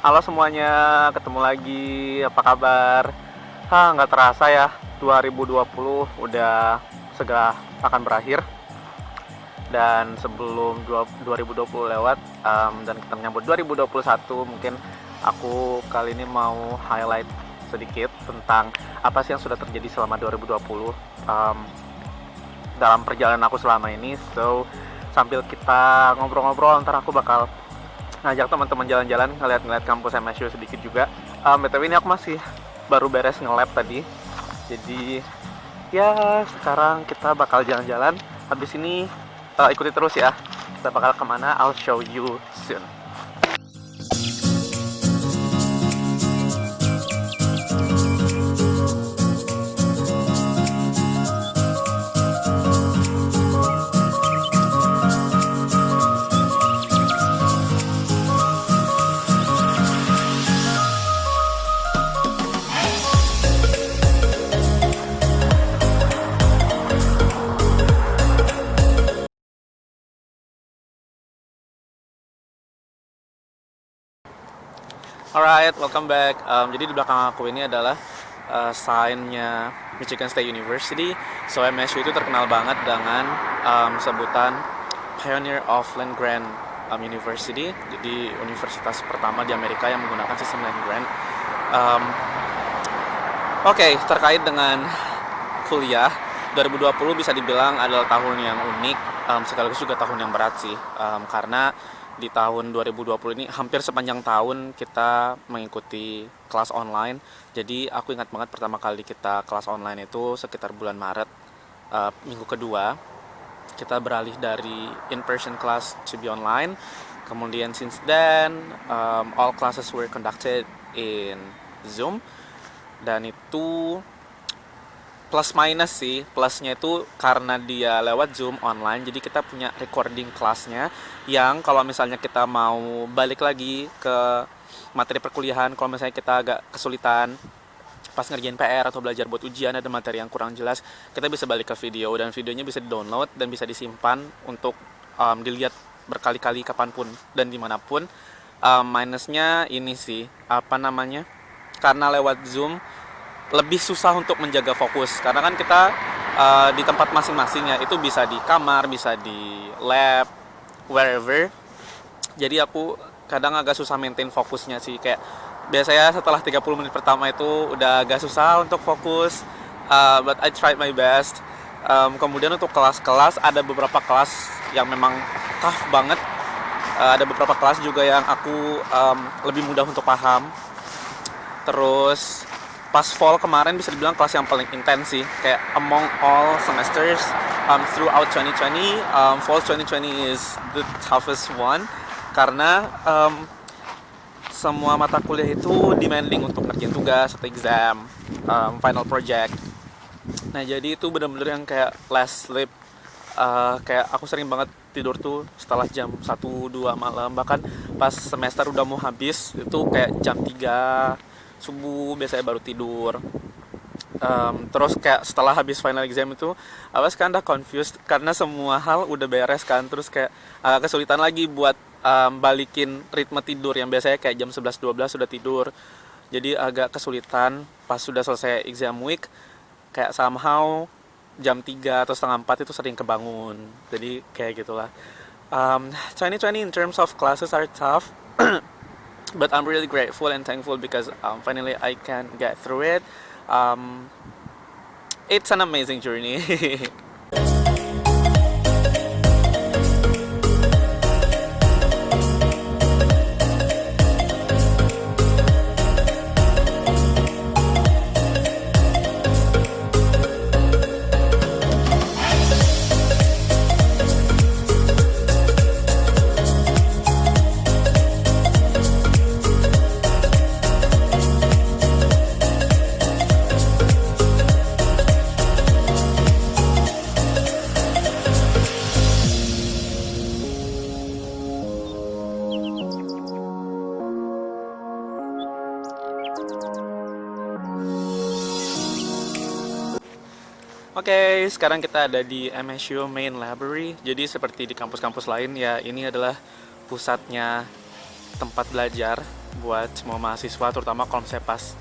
Halo semuanya, ketemu lagi. Apa kabar? Nggak terasa ya, 2020 udah segera akan berakhir. Dan sebelum 2020 lewat, dan kita menyambut 2021, mungkin aku kali ini mau highlight sedikit tentang apa sih yang sudah terjadi selama 2020 dalam perjalanan aku selama ini. So, sambil kita ngobrol-ngobrol, ntar aku bakal ngajak teman-teman jalan-jalan, ngeliat-ngeliat kampus MSU sedikit juga. BTW ini aku masih baru beres nge-lab tadi. Jadi ya sekarang kita bakal jalan-jalan. Habis ini ikuti terus ya. Kita bakal kemana? I'll show you soon. Alright, welcome back. Jadi di belakang aku ini adalah sign-nya Michigan State University. So MSU itu terkenal banget dengan sebutan Pioneer of Land Grant University. Jadi universitas pertama di Amerika yang menggunakan sistem land grant. Oke, terkait dengan kuliah, 2020 bisa dibilang adalah tahun yang unik, sekaligus juga tahun yang berat sih, karena di tahun 2020 ini hampir sepanjang tahun kita mengikuti kelas online. Jadi aku ingat banget pertama kali kita kelas online itu sekitar bulan Maret, minggu kedua kita beralih dari in-person class to be online. Kemudian since then all classes were conducted in Zoom, dan itu plus minus sih. Plusnya itu karena dia lewat Zoom online, jadi kita punya recording kelasnya, yang kalau misalnya kita mau balik lagi ke materi perkuliahan, kalau misalnya kita agak kesulitan pas ngerjain PR atau belajar buat ujian, ada materi yang kurang jelas, kita bisa balik ke video, dan videonya bisa di-download dan bisa disimpan untuk dilihat berkali-kali kapanpun dan dimanapun. Minusnya ini sih, karena lewat Zoom lebih susah untuk menjaga fokus, karena kan kita di tempat masing-masing ya, itu bisa di kamar, bisa di lab, wherever. Jadi aku kadang agak susah maintain fokusnya sih, kayak biasanya setelah 30 menit pertama itu udah agak susah untuk fokus, but I tried my best. Kemudian untuk kelas-kelas, ada beberapa kelas yang memang tough banget, ada beberapa kelas juga yang aku lebih mudah untuk paham. Terus pas fall kemarin bisa dibilang kelas yang paling intens sih, kayak among all semesters throughout 2020, fall 2020 is the toughest one, karena semua mata kuliah itu demanding untuk ngerjain tugas atau exam, final project. Nah jadi itu benar-benar yang kayak last sleep, kayak aku sering banget tidur tuh setelah jam 1-2 malam, bahkan pas semester udah mau habis itu kayak jam 3 subuh biasanya baru tidur. Terus kayak setelah habis final exam itu I was kinda confused karena semua hal udah beres kan, terus kayak agak kesulitan lagi buat balikin ritme tidur yang biasanya kayak jam 11-12 sudah tidur. Jadi agak kesulitan pas sudah selesai exam week, kayak somehow jam 3 atau setengah 4 itu sering kebangun. Jadi kayak gitulah. 2020 in terms of classes are tough, but I'm really grateful and thankful because finally I can get through it. It's an amazing journey. Oke, sekarang kita ada di MSU Main Library. Jadi seperti di kampus-kampus lain ya, ini adalah pusatnya tempat belajar. buat semua mahasiswa, terutama kalau misalnya pas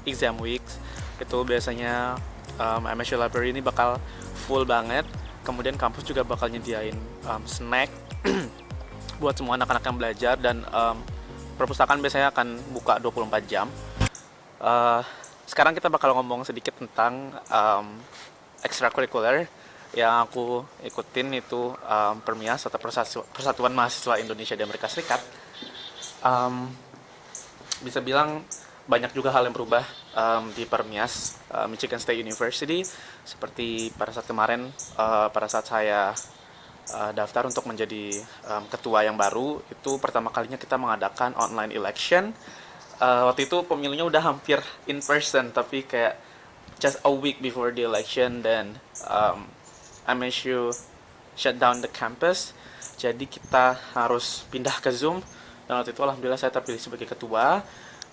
exam weeks itu biasanya MSU Library ini bakal full banget. Kemudian kampus juga bakal nyediain snack buat semua anak-anak yang belajar, dan perpustakaan biasanya akan buka 24 jam. Uh, Sekarang kita bakal ngomong sedikit tentang extracurricular yang aku ikutin, itu Permias atau Persatuan Mahasiswa Indonesia di Amerika Serikat. Um, Bisa bilang banyak juga hal yang berubah di Permias, Michigan State University, seperti pada saat kemarin, pada saat saya daftar untuk menjadi ketua yang baru. Itu pertama kalinya kita mengadakan online election. Waktu itu pemilunya udah hampir in person, tapi kayak just a week before the election, dan MSU shut down the campus, jadi kita harus pindah ke Zoom. Dan waktu itu alhamdulillah saya terpilih sebagai ketua,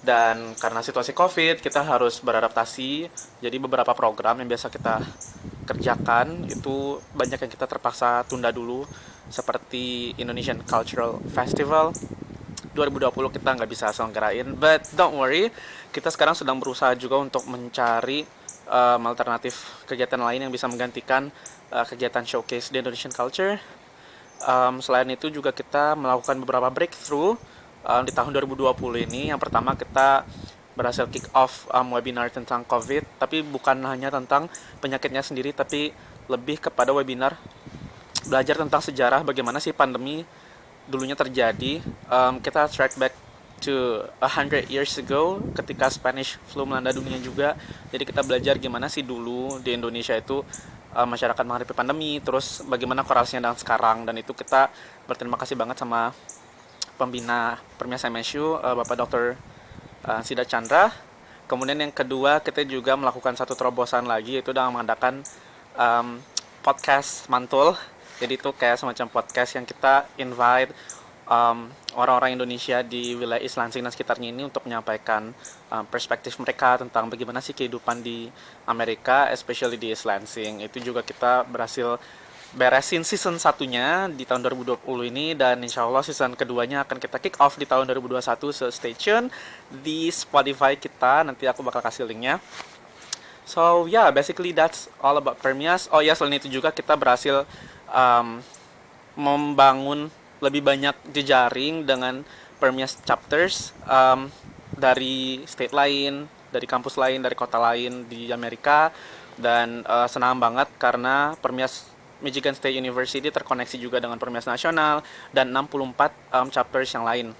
dan karena situasi COVID kita harus beradaptasi. Jadi beberapa program yang biasa kita kerjakan itu banyak yang kita terpaksa tunda dulu, seperti Indonesian Cultural Festival 2020 kita nggak bisa selenggarain, but don't worry, kita sekarang sedang berusaha juga untuk mencari alternatif kegiatan lain yang bisa menggantikan kegiatan showcase di Indonesian culture. Selain itu juga kita melakukan beberapa breakthrough di tahun 2020 ini. Yang pertama, kita berhasil kick off webinar tentang COVID, tapi bukan hanya tentang penyakitnya sendiri, tapi lebih kepada webinar belajar tentang sejarah bagaimana sih pandemi dulunya terjadi. Kita track back to 100 years ago ketika Spanish flu melanda dunia juga. Jadi kita belajar gimana sih dulu di Indonesia itu masyarakat menghadapi pandemi, terus bagaimana korelasinya dengan sekarang. Dan itu kita berterima kasih banget sama pembina Permias MSU, Bapak Dr. Sida Chandra. Kemudian yang kedua, kita juga melakukan satu terobosan lagi, yaitu dengan mengadakan podcast mantul. Jadi itu kayak semacam podcast yang kita invite orang-orang Indonesia di wilayah East Lansing dan sekitarnya ini untuk menyampaikan perspektif mereka tentang bagaimana sih kehidupan di Amerika, especially di East Lansing. Itu juga kita berhasil beresin season satunya di tahun 2020 ini, dan insya Allah season keduanya akan kita kick off di tahun 2021, so stay tune di Spotify kita, nanti aku bakal kasih linknya. So yeah, basically that's all about Permias. Oh ya, selain itu juga kita berhasil membangun lebih banyak jejaring dengan Permias chapters dari state lain, dari kampus lain, dari kota lain di Amerika. Dan senang banget karena Permias Michigan State University terkoneksi juga dengan Permias Nasional dan 64 chapters yang lain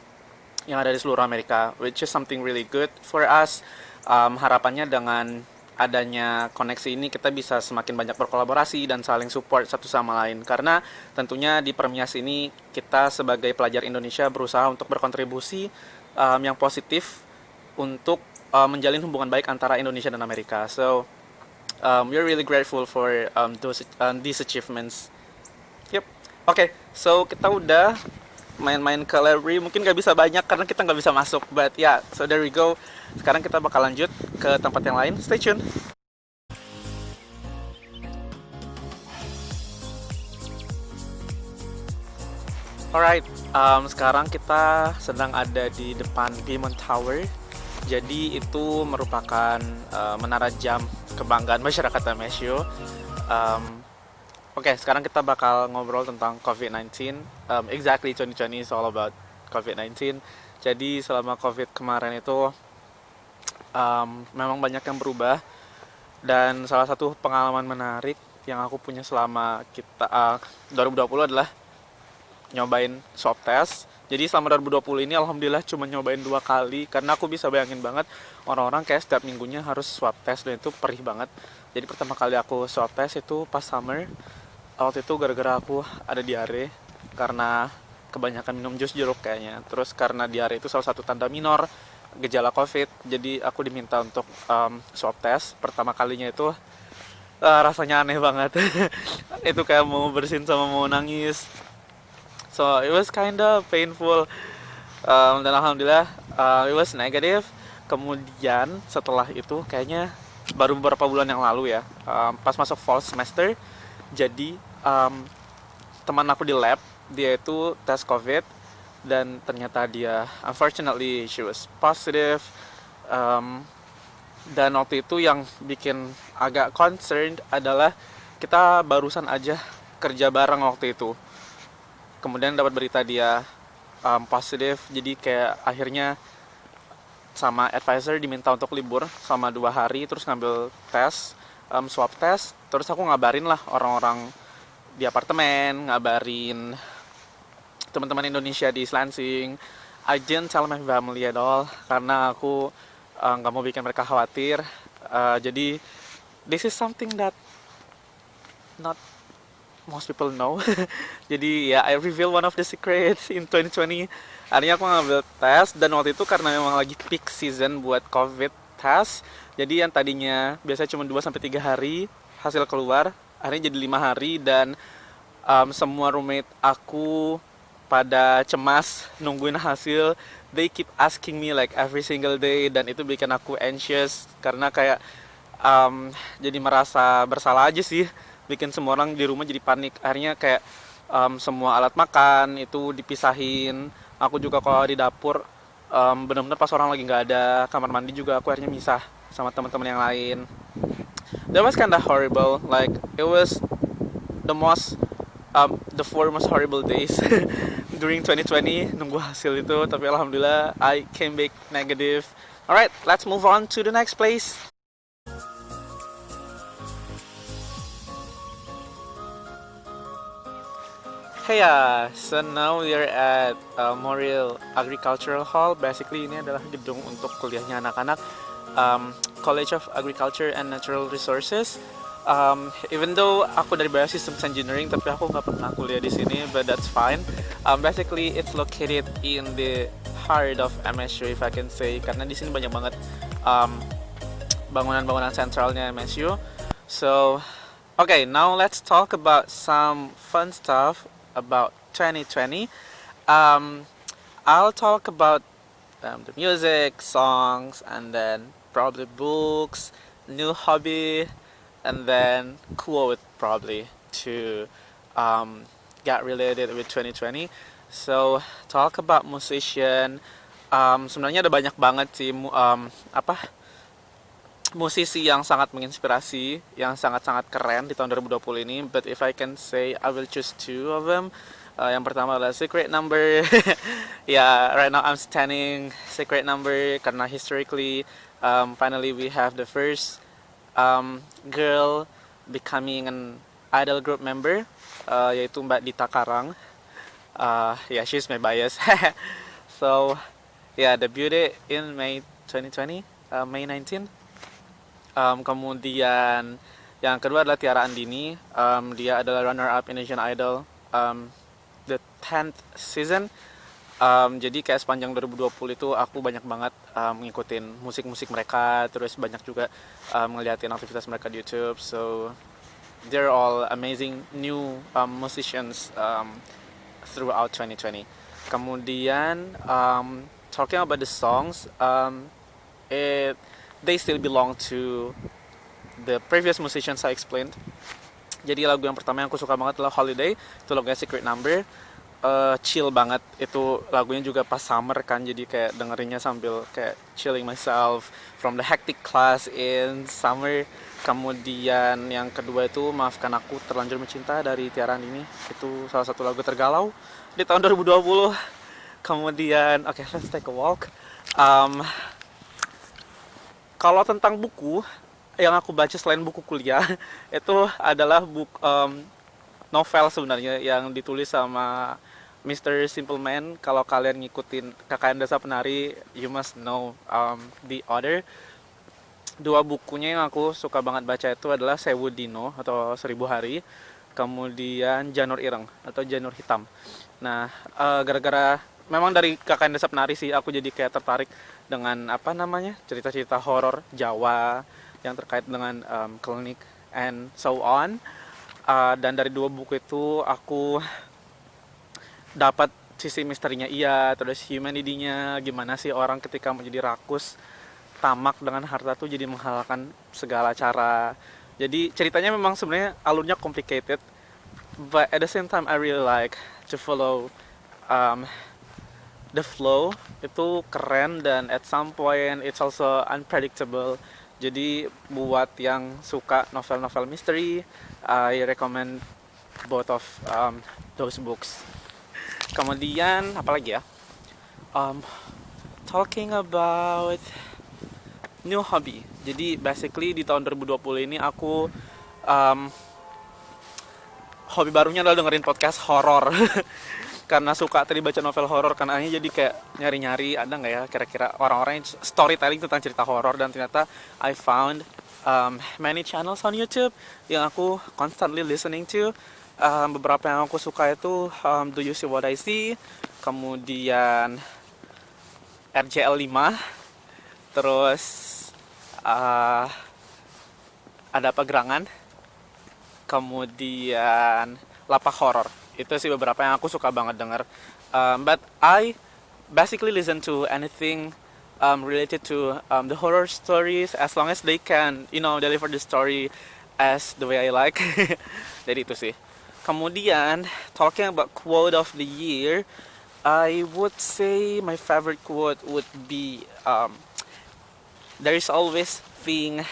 yang ada di seluruh Amerika, which is something really good for us. Harapannya dengan adanya koneksi ini kita bisa semakin banyak berkolaborasi dan saling support satu sama lain, karena tentunya di Permias ini kita sebagai pelajar Indonesia berusaha untuk berkontribusi yang positif untuk menjalin hubungan baik antara Indonesia dan Amerika. So we're really grateful for these achievements. Yep. Okay, so kita udah main-main ke library, mungkin gak bisa banyak karena kita gak bisa masuk, but yeah, so there we go. Sekarang kita bakal lanjut ke tempat yang lain, stay tune. Alright, sekarang kita sedang ada di depan Gammon Tower. Jadi itu merupakan menara jam kebanggaan masyarakat MSU. Oke, sekarang kita bakal ngobrol tentang COVID-19. Exactly 2020 is all about COVID-19. Jadi selama COVID kemarin itu memang banyak yang berubah. Dan salah satu pengalaman menarik yang aku punya selama 2020 adalah nyobain swab test. Jadi selama 2020 ini alhamdulillah cuma nyobain 2 kali, karena aku bisa bayangin banget orang-orang kayak setiap minggunya harus swab test, dan itu perih banget. Jadi pertama kali aku swab test itu pas summer. Waktu itu gara-gara aku ada diare karena kebanyakan minum jus jeruk kayaknya. Terus karena diare itu salah satu tanda minor gejala COVID, jadi aku diminta untuk swab test. Pertama kalinya itu rasanya aneh banget. Itu kayak mau bersin sama mau nangis. So it was kinda painful. Dan alhamdulillah it was negative. Kemudian setelah itu kayaknya baru beberapa bulan yang lalu ya, pas masuk fall semester, jadi teman aku di lab dia itu tes COVID, dan ternyata dia, unfortunately she was positive. Um, dan waktu itu yang bikin agak concerned adalah kita barusan aja kerja bareng waktu itu, kemudian dapat berita dia positif, jadi kayak akhirnya sama advisor diminta untuk libur sama 2 hari, terus ngambil tes, swab test, terus aku ngabarin lah orang-orang di apartemen, ngabarin teman-teman Indonesia di Lansing. I didn't tell my family at all karena aku nggak mau bikin mereka khawatir. Jadi this is something that not most people know. Jadi ya, I reveal one of the secrets in 2020. Akhirnya aku ngambil tes, dan waktu itu karena memang lagi peak season buat COVID test, jadi yang tadinya biasanya cuma 2 sampai 3 hari hasil keluar, akhirnya jadi 5 hari. Dan semua roommate aku pada cemas nungguin hasil. They keep asking me like every single day, dan itu bikin aku anxious karena kayak jadi merasa bersalah aja sih, bikin semua orang di rumah jadi panik. Akhirnya kayak semua alat makan itu dipisahin. Aku juga kalau di dapur bener-bener pas orang lagi nggak ada, kamar mandi juga aku akhirnya misah sama teman-teman yang lain. That was kinda horrible. Like it was the 4 most horrible days during 2020 nunggu hasil itu. Tapi alhamdulillah I came back negative. Alright, let's move on to the next place. Hey ya, so now we are at Morrill Agricultural Hall. Basically ini adalah gedung untuk kuliahnya anak-anak College of Agriculture and Natural Resources. Even though aku dari Biosystems Engineering, tapi aku nggak pernah kuliah di sini, but that's fine. Basically it's located in the heart of MSU, if I can say, karena di sini banyak banget bangunan-bangunan sentralnya MSU. So, okay, now let's talk about some fun stuff about 2020. I'll talk about the music, songs, and then probably books, new hobby, and then quote probably to get related with 2020. So talk about musician. Sebenarnya ada banyak banget sih musisi yang sangat menginspirasi, yang sangat-sangat keren di tahun 2020 ini. But if I can say, I will choose 2 of them. Yang pertama adalah Secret Number. Yeah, right now I'm standing Secret Number karena historically, finally we have the first girl becoming an idol group member, yaitu Mbak Dita Karang. Yeah, she's my bias. So, yeah, debuted in May 2020, May 19. Kemudian yang kedua adalah Tiara Andini. Dia adalah runner-up Indonesian Idol the 10th season. Jadi kayak sepanjang 2020 itu aku banyak banget ngikutin musik-musik mereka, terus banyak juga ngeliatin aktivitas mereka di YouTube. So they're all amazing new musicians throughout 2020. Kemudian talking about the songs, they still belong to the previous musicians I explained. Jadi lagu yang pertama yang aku suka banget adalah Holiday, itu lagunya Secret Number. Chill banget, itu lagunya juga pas summer kan, jadi kayak dengerinnya sambil kayak chilling myself from the hectic class in summer. Kemudian yang kedua itu Maafkan Aku Terlanjur Mencinta dari Tiara Andini, itu salah satu lagu tergalau di tahun 2020. Kemudian okay, let's take a walk. Kalau tentang buku yang aku baca selain buku kuliah, itu adalah novel sebenarnya yang ditulis sama Mr. Simple Man. Kalau kalian ngikutin KKN Desa Penari, you must know the author. 2 bukunya yang aku suka banget baca itu adalah Sewu Dino atau 1000 Hari, kemudian Janur Ireng atau Janur Hitam. Nah, gara-gara memang dari KKN Desa Penari sih aku jadi kayak tertarik dengan cerita-cerita horor Jawa yang terkait dengan klinik and so on. Dan dari 2 buku itu aku dapat sisi misterinya, terus humanity-nya, gimana sih orang ketika menjadi rakus, tamak dengan harta tuh jadi menghalalkan segala cara. Jadi ceritanya memang sebenarnya alurnya complicated, but at the same time I really like to follow the flow itu keren, dan at some point it's also unpredictable. Jadi buat yang suka novel-novel mystery, I recommend both of those books. Kemudian apa lagi ya? Um, Talking about new hobby. Jadi basically di tahun 2020 ini aku hobi barunya adalah dengerin podcast horor. Karena suka tadi baca novel horor, karena jadi kayak nyari-nyari ada nggak ya kira-kira orang-orang yang storytelling tentang cerita horor, dan ternyata I found many channels on YouTube yang aku constantly listening to. Beberapa yang aku suka itu Do You See What I See, kemudian RJL 5, terus ada apa gerangan, kemudian lapak horor. Itu sih beberapa yang aku suka banget denger. But I basically listen to anything related to the horror stories, as long as they can, deliver the story as the way I like. Jadi itu sih. Kemudian talking about quote of the year, I would say my favorite quote would be there is always thing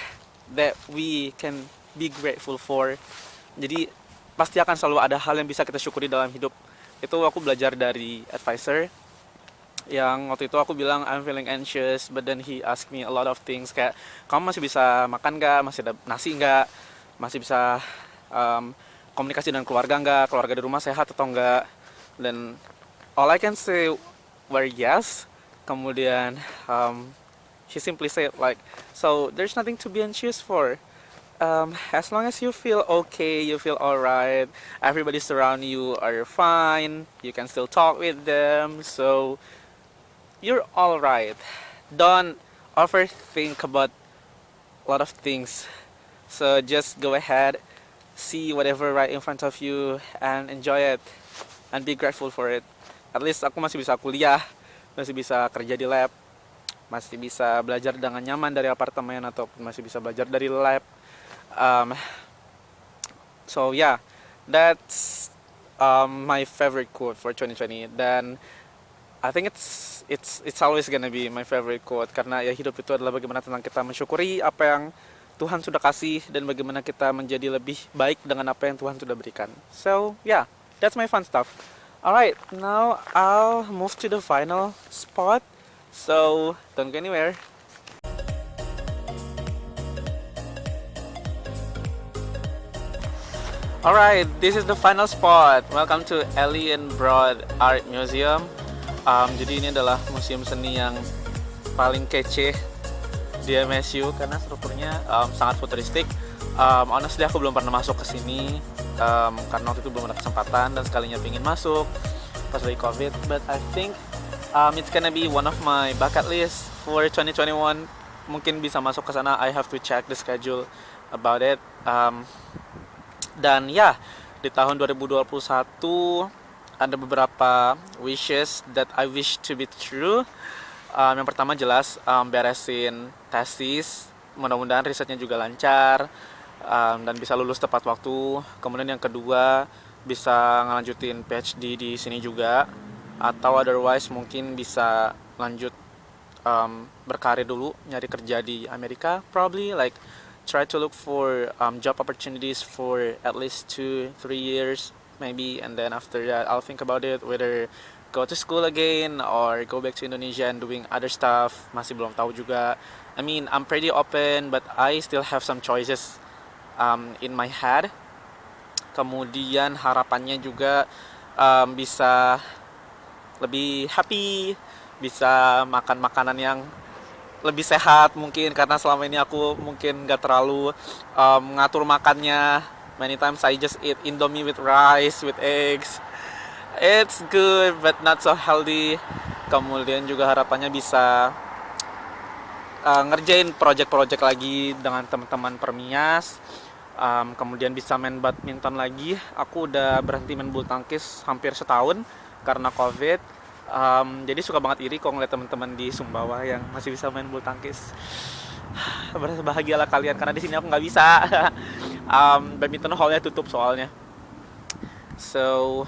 that we can be grateful for. Jadi pasti akan selalu ada hal yang bisa kita syukuri dalam hidup. Itu aku belajar dari advisor yang waktu itu aku bilang I'm feeling anxious, but then he asked me a lot of things, kayak kamu masih bisa makan nggak, masih ada nasi nggak, masih bisa komunikasi dengan keluarga nggak, keluarga di rumah sehat atau nggak. Dan all I can say were yes. Kemudian he simply said like, so there's nothing to be anxious for. As long as you feel okay, you feel alright, everybody around you are fine, you can still talk with them, so you're alright. Don't overthink about a lot of things. So just go ahead, see whatever right in front of you, and enjoy it, and be grateful for it. At least aku masih bisa kuliah, masih bisa kerja di lab, masih bisa belajar dengan nyaman dari apartemen, atau masih bisa belajar dari lab. So yeah, that's my favorite quote for 2020. Dan I think it's always gonna be my favorite quote, karena ya hidup itu adalah bagaimana tentang kita mensyukuri apa yang Tuhan sudah kasih, dan bagaimana kita menjadi lebih baik dengan apa yang Tuhan sudah berikan. So yeah, that's my fun stuff. Alright, now I'll move to the final spot, so don't go anywhere. Alright, this is the final spot. Welcome to Alien Broad Art Museum. Jadi ini adalah museum seni yang paling kece di MSU karena strukturnya sangat futuristik. Honestly aku belum pernah masuk ke sini karena waktu itu belum ada kesempatan, dan sekalinya pengen masuk pas lagi COVID. But I think it's gonna be one of my bucket list for 2021. Mungkin bisa masuk ke sana. I have to check the schedule about it. Dan ya, di tahun 2021 ada beberapa wishes that I wish to be true. Yang pertama jelas beresin tesis, mudah-mudahan risetnya juga lancar dan bisa lulus tepat waktu. Kemudian yang kedua bisa ngelanjutin PhD di sini juga, atau otherwise mungkin bisa lanjut berkarir dulu, nyari kerja di Amerika, probably like try to look for job opportunities for at least 2-3 years maybe, and then after that I'll think about it whether go to school again or go back to Indonesia and doing other stuff. Masih belum tahu juga. I mean, I'm pretty open, but I still have some choices in my head. Kemudian harapannya juga bisa lebih happy, bisa makan makanan yang lebih sehat mungkin, karena selama ini aku mungkin gak terlalu ngatur makannya. Many times I just eat Indomie with rice, with eggs. It's good but not so healthy. Kemudian juga harapannya bisa ngerjain project-project lagi dengan teman-teman Permias. Kemudian bisa main badminton lagi. Aku udah berhenti main bulu tangkis hampir setahun karena COVID. Jadi suka banget iri kalau ngeliat teman-teman di Sumbawa yang masih bisa main bulu tangkis. Berbahagialah kalian, karena di sini aku nggak bisa. Badminton hallnya tutup soalnya. So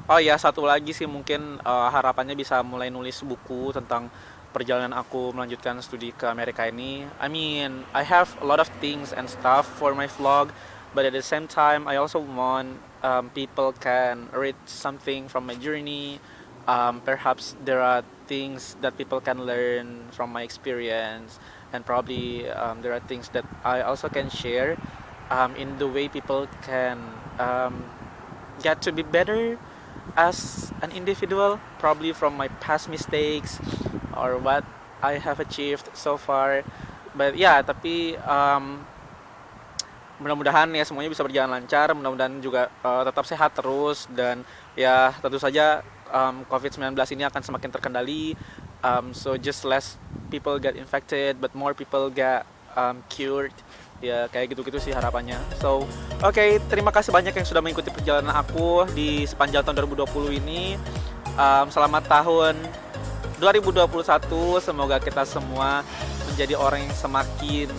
Oh ya, satu lagi sih mungkin harapannya bisa mulai nulis buku tentang perjalanan aku melanjutkan studi ke Amerika ini. I mean, I have a lot of things and stuff for my vlog, but at the same time, I also want people can read something from my journey. Perhaps there are things that people can learn from my experience, and probably there are things that I also can share in the way people can get to be better as an individual, probably from my past mistakes or what I have achieved so far. But ya, tapi mudah-mudahan ya semuanya bisa berjalan lancar, mudah-mudahan juga tetap sehat terus, dan ya tentu saja COVID-19 ini akan semakin terkendali. So just less people get infected but more people get cured. Ya kayak gitu-gitu sih harapannya. So oke, terima kasih banyak yang sudah mengikuti perjalanan aku di sepanjang tahun 2020 ini. Selamat tahun 2021, semoga kita semua menjadi orang yang semakin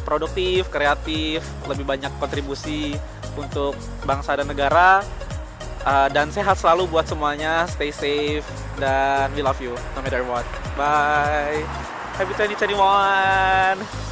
produktif, kreatif, lebih banyak kontribusi untuk bangsa dan negara, dan sehat selalu buat semuanya. Stay safe dan we love you no matter what. Bye. Happy 2021.